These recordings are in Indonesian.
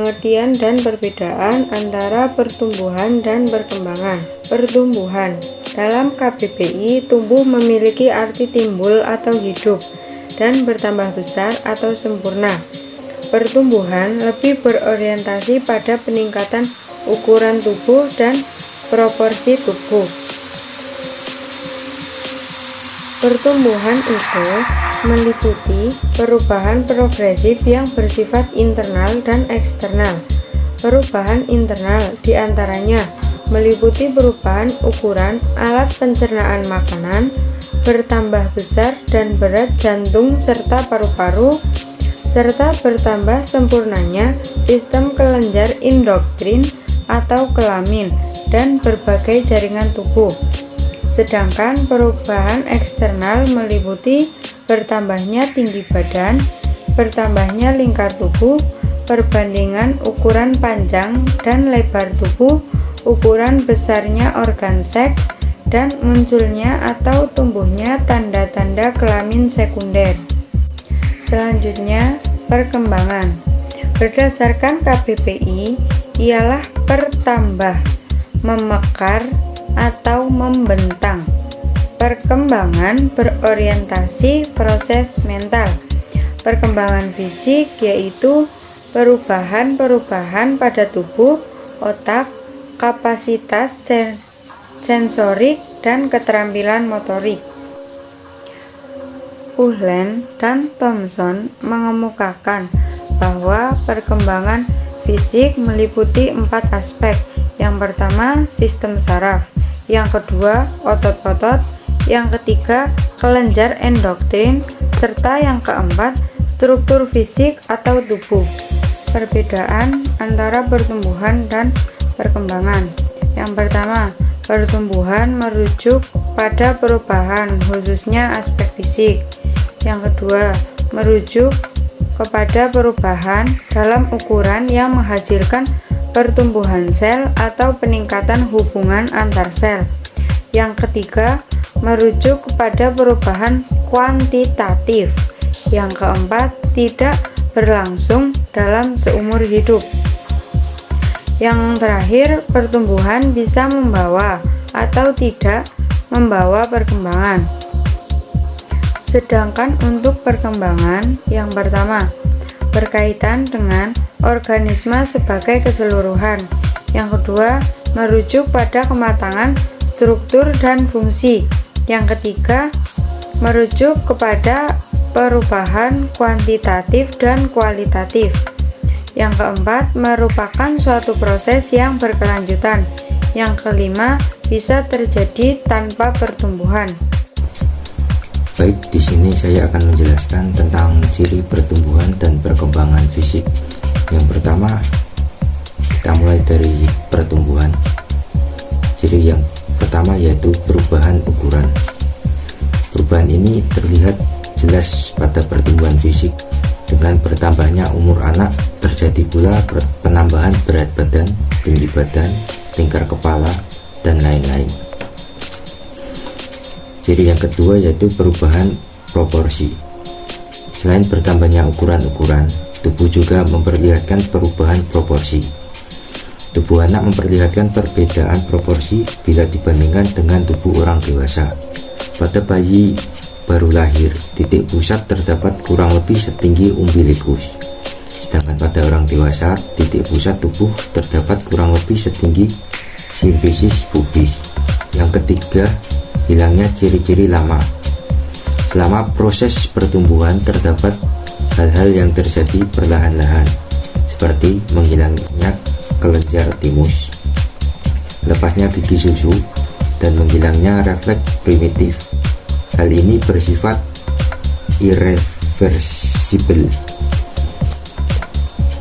Pengertian dan perbedaan antara pertumbuhan dan perkembangan. Pertumbuhan. Dalam KBBI, tumbuh memiliki arti timbul atau hidup dan bertambah besar atau sempurna. Pertumbuhan lebih berorientasi pada peningkatan ukuran tubuh dan proporsi tubuh. Pertumbuhan itu meliputi perubahan progresif yang bersifat internal dan eksternal. Perubahan internal diantaranya meliputi perubahan ukuran alat pencernaan makanan, bertambah besar dan berat jantung serta paru-paru, serta bertambah sempurnanya sistem kelenjar endokrin atau kelamin dan berbagai jaringan tubuh. Sedangkan perubahan eksternal meliputi bertambahnya tinggi badan, bertambahnya lingkar tubuh, perbandingan ukuran panjang dan lebar tubuh, ukuran besarnya organ seks, dan munculnya atau tumbuhnya tanda-tanda kelamin sekunder. Selanjutnya, perkembangan. Berdasarkan KBBI, ialah pertambah, memekar, atau membentang. Perkembangan berorientasi proses mental. Perkembangan fisik yaitu perubahan-perubahan pada tubuh, otak, kapasitas sensorik, dan keterampilan motorik. Uhlen dan Thomson mengemukakan bahwa perkembangan fisik meliputi 4 aspek. Yang pertama, sistem saraf. Yang kedua, otot-otot. Yang ketiga, kelenjar endokrin. Serta yang keempat, struktur fisik atau tubuh. Perbedaan antara pertumbuhan dan perkembangan. Yang pertama, pertumbuhan merujuk pada perubahan, khususnya aspek fisik. Yang kedua, merujuk kepada perubahan dalam ukuran yang menghasilkan pertumbuhan sel atau peningkatan hubungan antar sel. Yang ketiga, merujuk kepada perubahan kuantitatif. Yang keempat, tidak berlangsung dalam seumur hidup. Yang terakhir, pertumbuhan bisa membawa atau tidak membawa perkembangan. Sedangkan untuk perkembangan, yang pertama, berkaitan dengan organisme sebagai keseluruhan. Yang kedua, merujuk pada kematangan struktur dan fungsi. Yang ketiga, merujuk kepada perubahan kuantitatif dan kualitatif. Yang keempat, merupakan suatu proses yang berkelanjutan. Yang kelima, bisa terjadi tanpa pertumbuhan. Baik, di sini saya akan menjelaskan tentang ciri pertumbuhan dan perkembangan fisik. Yang pertama, kita mulai dari pertumbuhan. Ciri yang pertama yaitu perubahan ukuran. Perubahan ini terlihat jelas pada pertumbuhan fisik. Dengan bertambahnya umur anak, terjadi pula penambahan berat badan, tinggi badan, lingkar kepala, dan lain-lain. Ciri yang kedua yaitu perubahan proporsi. Selain bertambahnya ukuran-ukuran, tubuh juga memperlihatkan perubahan proporsi. Tubuh anak memperlihatkan perbedaan proporsi bila dibandingkan dengan tubuh orang dewasa. Pada bayi baru lahir, titik pusat terdapat kurang lebih setinggi umbilikus. Sedangkan pada orang dewasa, titik pusat tubuh terdapat kurang lebih setinggi simfisis pubis. Yang ketiga, hilangnya ciri-ciri lama. Selama proses pertumbuhan terdapat hal-hal yang terjadi perlahan-lahan, seperti menghilangnya kelenjar timus, lepasnya gigi susu, dan menghilangnya refleks primitif. Hal ini bersifat irreversibel.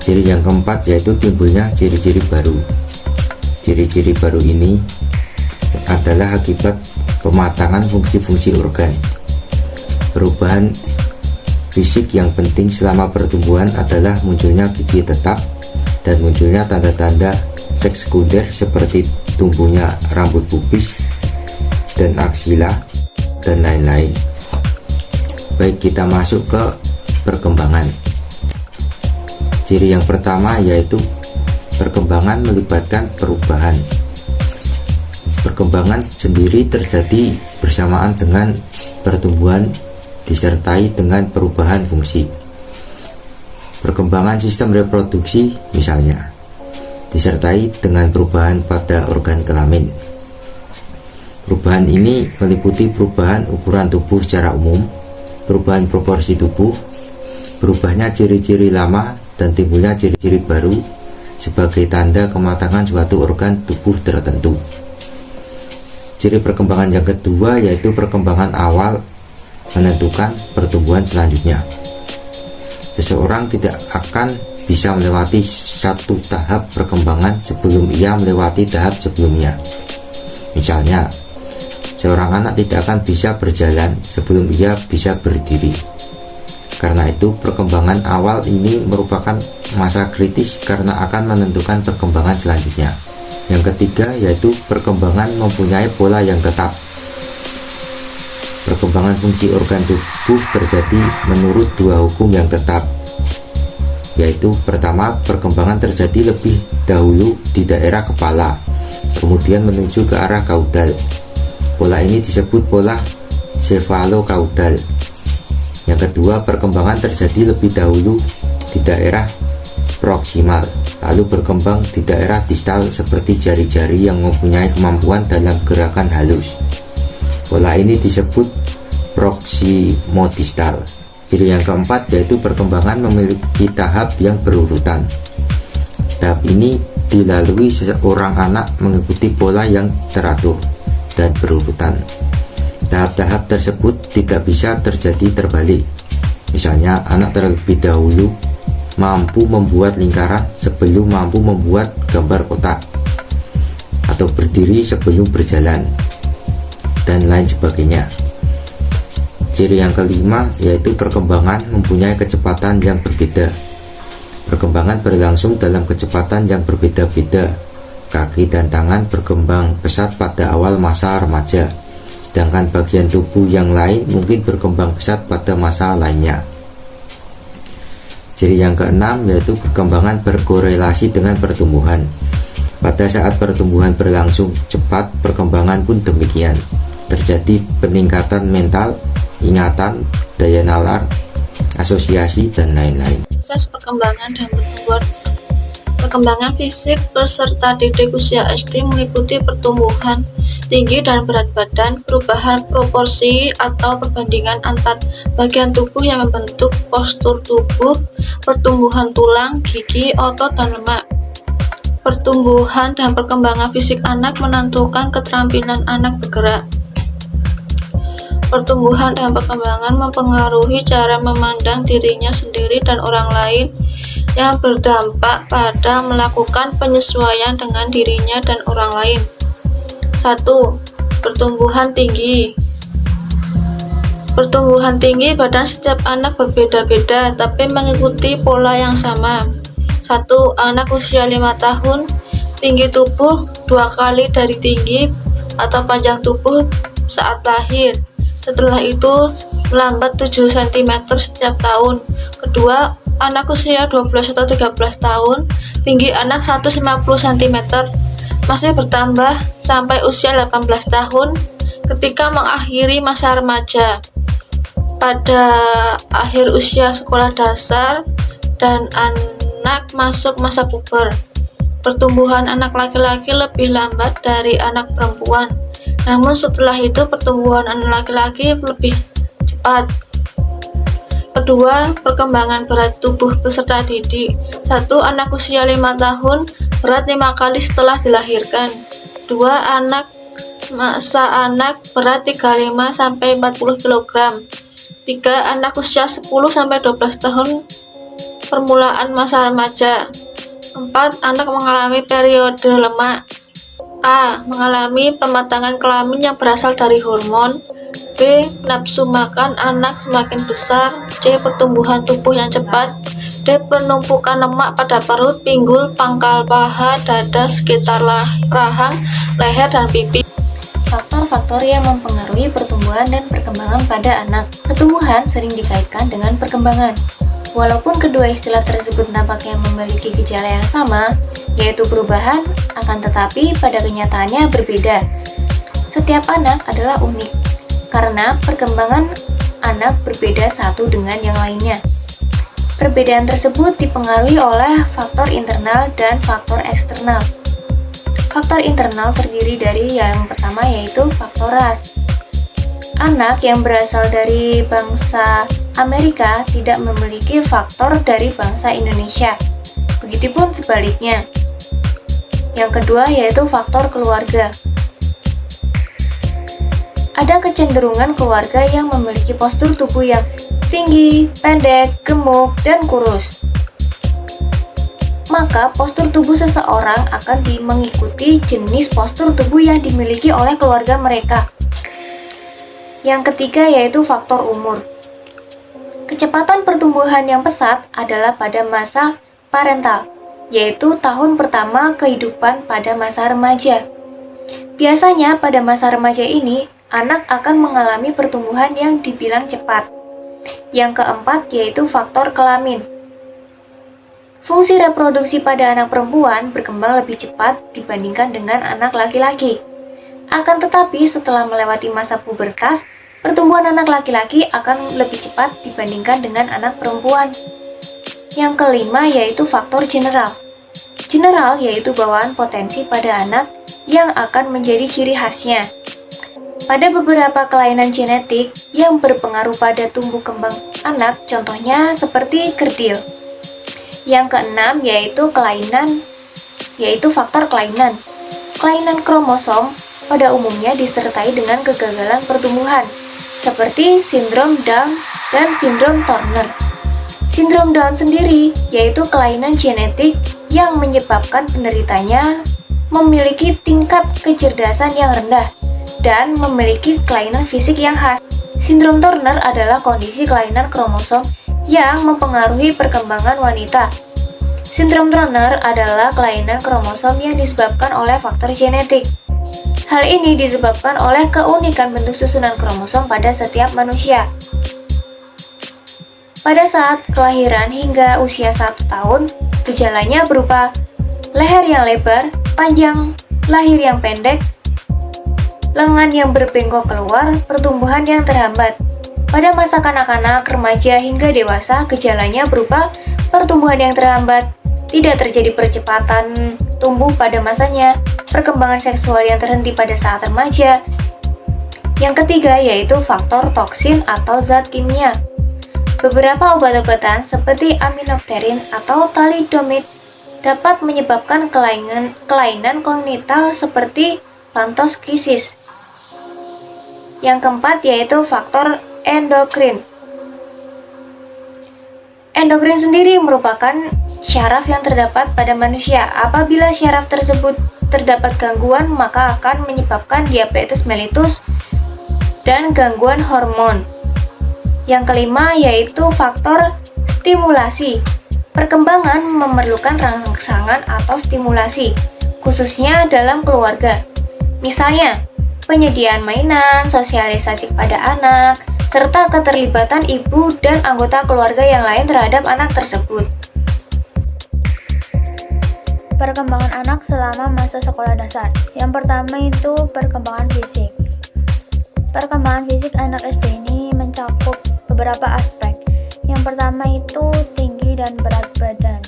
Ciri yang keempat yaitu timbulnya ciri-ciri baru. Ciri-ciri baru ini adalah akibat pematangan fungsi-fungsi organ. Perubahan fisik yang penting selama pertumbuhan adalah munculnya gigi tetap dan munculnya tanda-tanda seks sekunder seperti tumbuhnya rambut pubis dan aksila dan lain-lain. Baik, kita masuk ke perkembangan. Ciri yang pertama yaitu perkembangan melibatkan perubahan. Perkembangan sendiri terjadi bersamaan dengan pertumbuhan disertai dengan perubahan fungsi. Perkembangan sistem reproduksi misalnya disertai dengan perubahan pada organ kelamin. Perubahan ini meliputi perubahan ukuran tubuh secara umum, perubahan proporsi tubuh, berubahnya ciri-ciri lama dan timbulnya ciri-ciri baru sebagai tanda kematangan suatu organ tubuh tertentu. Ciri perkembangan yang kedua yaitu perkembangan awal menentukan pertumbuhan selanjutnya. Seseorang tidak akan bisa melewati satu tahap perkembangan sebelum ia melewati tahap sebelumnya. Misalnya, seorang anak tidak akan bisa berjalan sebelum ia bisa berdiri. Karena itu, perkembangan awal ini merupakan masa kritis karena akan menentukan perkembangan selanjutnya. Yang ketiga yaitu perkembangan mempunyai pola yang tetap. Perkembangan fungsi organ tubuh terjadi menurut dua hukum yang tetap, yaitu pertama, perkembangan terjadi lebih dahulu di daerah kepala, kemudian menuju ke arah kaudal. Pola ini disebut pola cefalokaudal. Yang kedua, perkembangan terjadi lebih dahulu di daerah proksimal, lalu berkembang di daerah distal seperti jari-jari yang mempunyai kemampuan dalam gerakan halus. Pola ini disebut proksimodistal. Ciri yang keempat yaitu perkembangan memiliki tahap yang berurutan. Tahap ini dilalui seorang anak mengikuti pola yang teratur dan berurutan. Tahap-tahap tersebut tidak bisa terjadi terbalik. Misalnya, anak terlebih dahulu mampu membuat lingkaran sebelum mampu membuat gambar kotak, atau berdiri sebelum berjalan, dan lain sebagainya. Ciri yang kelima yaitu perkembangan mempunyai kecepatan yang berbeda. Perkembangan berlangsung dalam kecepatan yang berbeda-beda. Kaki dan tangan berkembang pesat pada awal masa remaja, sedangkan bagian tubuh yang lain mungkin berkembang pesat pada masa lainnya. Ciri yang keenam yaitu perkembangan berkorelasi dengan pertumbuhan. Pada saat pertumbuhan berlangsung cepat, perkembangan pun demikian. Terjadi peningkatan mental, ingatan, daya nalar, asosiasi, dan lain-lain. Proses perkembangan dan perkembangan fisik peserta didik usia SD meliputi pertumbuhan tinggi dan berat badan, perubahan proporsi atau perbandingan antar bagian tubuh yang membentuk postur tubuh, pertumbuhan tulang, gigi, otot, dan lemak. Pertumbuhan dan perkembangan fisik anak menentukan keterampilan anak bergerak. Pertumbuhan dan perkembangan mempengaruhi cara memandang dirinya sendiri dan orang lain yang berdampak pada melakukan penyesuaian dengan dirinya dan orang lain. 1. Pertumbuhan tinggi. Pertumbuhan tinggi badan setiap anak berbeda-beda tapi mengikuti pola yang sama. 1. Anak usia 5 tahun, tinggi tubuh 2 kali dari tinggi atau panjang tubuh saat lahir. Setelah itu melambat 7 cm setiap tahun. Kedua, anak usia 12 atau 13 tahun, tinggi anak 150 cm, masih bertambah sampai usia 18 tahun ketika mengakhiri masa remaja. Pada akhir usia sekolah dasar dan anak masuk masa puber. Pertumbuhan anak laki-laki lebih lambat dari anak perempuan. Namun setelah itu pertumbuhan anak laki-laki lebih cepat. Kedua, perkembangan berat tubuh peserta didik. 1. Anak usia 5 tahun, berat 5 kali setelah dilahirkan. 2. Masa anak berat 35 sampai 40 kg. 3. Anak usia 10 sampai 12 tahun, permulaan masa remaja. 4. Anak mengalami periode lemak. A. Mengalami pematangan kelamin yang berasal dari hormon. B. Nafsu makan anak semakin besar. C. Pertumbuhan tubuh yang cepat. D. Penumpukan lemak pada perut, pinggul, pangkal paha, dada, sekitar rahang, leher, dan pipi. Faktor-faktor yang mempengaruhi pertumbuhan dan perkembangan pada anak. Pertumbuhan sering dikaitkan dengan perkembangan. Walaupun kedua istilah tersebut nampaknya memiliki gejala yang sama, yaitu perubahan, akan tetapi pada kenyataannya berbeda. Setiap anak adalah unik, karena perkembangan anak berbeda satu dengan yang lainnya. Perbedaan tersebut dipengaruhi oleh faktor internal dan faktor eksternal. Faktor internal terdiri dari yang pertama yaitu faktor ras. Anak yang berasal dari bangsa Amerika tidak memiliki faktor dari bangsa Indonesia. Begitupun sebaliknya. Yang kedua yaitu faktor keluarga. Ada kecenderungan keluarga yang memiliki postur tubuh yang tinggi, pendek, gemuk, dan kurus. Maka postur tubuh seseorang akan mengikuti jenis postur tubuh yang dimiliki oleh keluarga mereka. Yang ketiga yaitu faktor umur. Kecepatan pertumbuhan yang pesat adalah pada masa parental, yaitu tahun pertama kehidupan pada masa remaja. Biasanya pada masa remaja ini, anak akan mengalami pertumbuhan yang dibilang cepat. Yang keempat yaitu faktor kelamin. Fungsi reproduksi pada anak perempuan berkembang lebih cepat dibandingkan dengan anak laki-laki. Akan tetapi setelah melewati masa pubertas, pertumbuhan anak laki-laki akan lebih cepat dibandingkan dengan anak perempuan. Yang kelima yaitu faktor general. General yaitu bawaan potensi pada anak yang akan menjadi ciri khasnya. Pada beberapa kelainan genetik yang berpengaruh pada tumbuh kembang anak, contohnya seperti kerdil. Yang keenam yaitu kelainan, yaitu faktor kelainan. Kelainan kromosom pada umumnya disertai dengan kegagalan pertumbuhan, seperti sindrom Down dan sindrom Turner. Sindrom Down sendiri yaitu kelainan genetik yang menyebabkan penderitanya memiliki tingkat kecerdasan yang rendah dan memiliki kelainan fisik yang khas. Sindrom Turner adalah kondisi kelainan kromosom yang mempengaruhi perkembangan wanita. Sindrom Turner adalah kelainan kromosom yang disebabkan oleh faktor genetik. Hal ini disebabkan oleh keunikan bentuk susunan kromosom pada setiap manusia. Pada saat kelahiran hingga usia 1 tahun, gejalanya berupa leher yang lebar, panjang, lahir yang pendek, lengan yang berbengkok keluar, pertumbuhan yang terhambat. Pada masa kanak-kanak, remaja hingga dewasa, gejalanya berupa pertumbuhan yang terhambat, tidak terjadi percepatan tumbuh pada masanya, perkembangan seksual yang terhenti pada saat remaja. Yang ketiga yaitu faktor toksin atau zat kimia. Beberapa obat-obatan seperti aminofterin atau thalidomid dapat menyebabkan kelainan kognitif seperti pantoskisis. Yang keempat yaitu faktor endokrin. Endokrin sendiri merupakan syaraf yang terdapat pada manusia. Apabila syaraf tersebut terdapat gangguan, maka akan menyebabkan diabetes mellitus dan gangguan hormon. Yang kelima yaitu faktor stimulasi. Perkembangan memerlukan rangsangan atau stimulasi, khususnya dalam keluarga. Misalnya, penyediaan mainan, sosialisasi pada anak, serta keterlibatan ibu dan anggota keluarga yang lain terhadap anak tersebut. Perkembangan anak selama masa sekolah dasar. Yang pertama itu perkembangan fisik. Perkembangan fisik anak SD ini mencakup beberapa aspek. Yang pertama itu tinggi dan berat badan.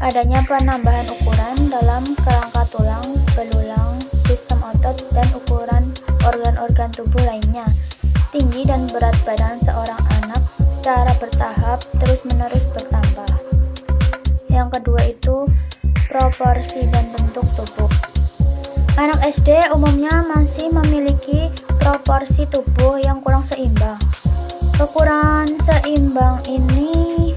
Adanya penambahan ukuran dalam kerangka tulang, belulang, sistem otot, dan ukuran organ-organ tubuh lainnya. Tinggi dan berat badan seorang anak secara bertahap terus-menerus bertambah. Yang kedua itu proporsi dan bentuk tubuh. Anak SD umumnya masih memiliki proporsi tubuh yang kurang seimbang. Kekurangan seimbang ini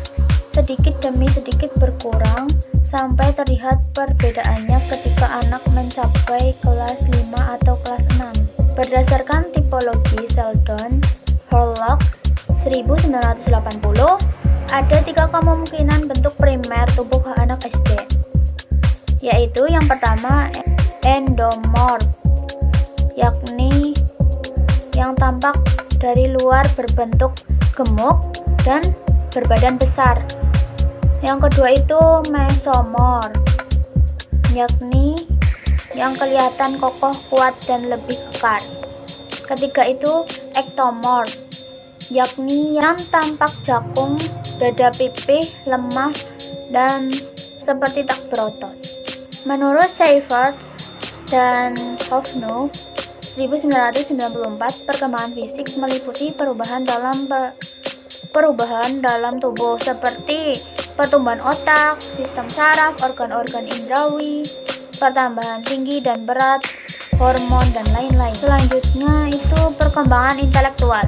sedikit demi sedikit berkurang sampai terlihat perbedaannya ketika anak mencapai kelas 5 atau kelas 6. Berdasarkan tipologi Sheldon-Horlock 1980, ada 3 kemungkinan bentuk primer tubuh anak SD, yaitu yang pertama endomorph, yakni yang tampak dari luar berbentuk gemuk dan berbadan besar. Yang kedua itu mesomorph, yakni yang kelihatan kokoh, kuat, dan lebih kekar. Ketiga itu ektomorf, yakni yang tampak jakung, dada pipih, lemah, dan seperti tak berotot. Menurut Seifert dan Hovno 1994, perkembangan fisik meliputi perubahan dalam tubuh seperti pertumbuhan otak, sistem saraf, organ-organ indrawi, pertambahan tinggi dan berat, hormon, dan lain-lain. Selanjutnya itu perkembangan intelektual.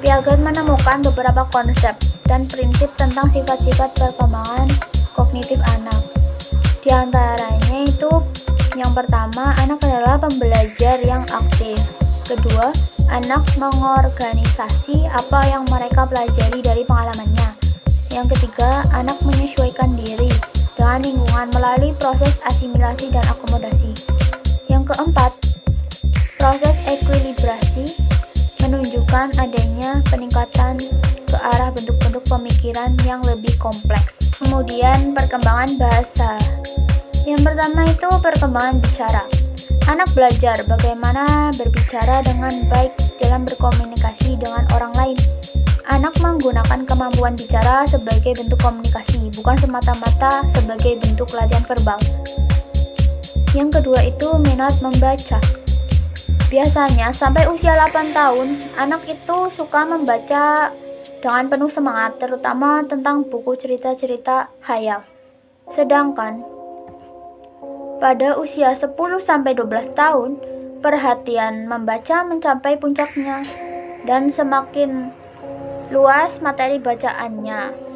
Piaget menemukan beberapa konsep dan prinsip tentang sifat-sifat perkembangan kognitif anak. Di antaranya itu yang pertama, anak adalah pembelajar yang aktif. Kedua, anak mengorganisasi apa yang mereka pelajari dari pengalamannya. Yang ketiga, anak menyesuaikan diri dengan lingkungan melalui proses asimilasi dan akomodasi. Yang keempat, proses ekuilibrasi menunjukkan adanya peningkatan ke arah bentuk-bentuk pemikiran yang lebih kompleks. Kemudian perkembangan bahasa. Yang pertama itu perkembangan bicara. Anak belajar bagaimana berbicara dengan baik dalam berkomunikasi dengan orang lain. Anak menggunakan kemampuan bicara sebagai bentuk komunikasi, bukan semata-mata sebagai bentuk latihan verbal. Yang kedua itu minat membaca. Biasanya sampai usia 8 tahun, anak itu suka membaca dengan penuh semangat, terutama tentang buku cerita-cerita khayal. Sedangkan pada usia 10-12 tahun, perhatian membaca mencapai puncaknya dan semakin luas materi bacaannya.